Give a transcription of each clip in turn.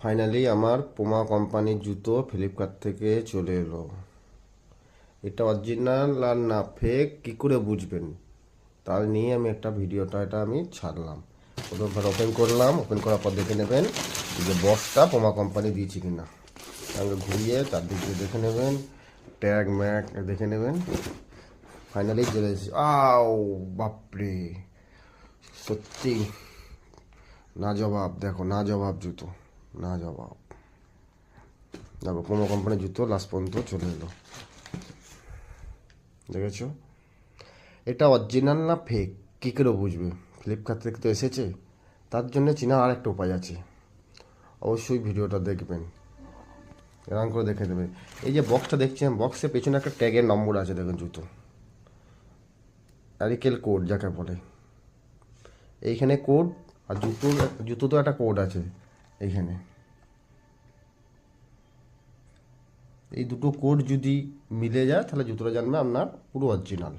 Finally আমার Puma কোম্পানির জুতো ফ্লিপকার্ট থেকে চলে এলো। এটা অরিজিনাল আর না ফেক কী করে বুঝবেন, তার নিয়ে আমি একটা এটা আমি ছাড়লাম। প্রথমবার ওপেন করলাম, ওপেন করার পর দেখে নেবেন যে বক্সটা পুমা কোম্পানি দিয়েছে কিনা। সঙ্গে ঘুরিয়ে চারদিক দিয়ে দেখে নেবেন, ট্যাগ ম্যাগ দেখে নেবেন। ফাইনালি চলে এসেছে। আও বাপরে, সত্যি না জবাব। দেখো, না জবাব জুতো, না জবাব। দেখো পুমা কোম্পানির জুতো লাস্ট পর্যন্ত চলে এলো, দেখেছো? এটা অরিজিনাল না ফেক কী করে বুঝবে? ফ্লিপকার্ট থেকে তো এসেছে, তার জন্য চেনার আর একটা উপায় আছে। অবশ্যই ভিডিওটা দেখবেন, এরকম করে দেখে দেবে। এই যে বক্সটা দেখছেন, বক্সের পেছনে একটা ট্যাগের নম্বর আছে, দেখুন জুতো অ্যারিকেল কোড যাকে বলে। এইখানে কোড, আর জুতো তো একটা কোড আছে এইখানে। এই দুটো কোড যদি মিলে যায় তাহলে জুতোটা জানবে আপনার পুরো অরিজিনাল।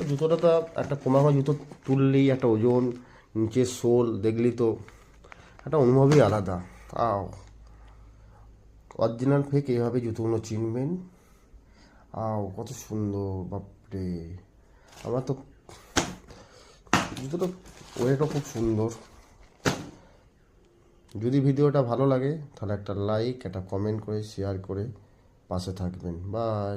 জুতোটা তো একটা পোমা জুতো তুললেই একটা ওজন, নিচের সোল দেখলি তো একটা অনুভবই আলাদা। আও অরিজিনাল ফেক এইভাবে জুতোগুলো চিনবেন। আও কত সুন্দর, বাপরে! আমার তো জুতোটা ওয়েটও খুব সুন্দর। যদি ভিডিওটা ভালো লাগে তাহলে একটা লাইক, একটা কমেন্ট করে শেয়ার করে পাশে থাকবেন। বাই।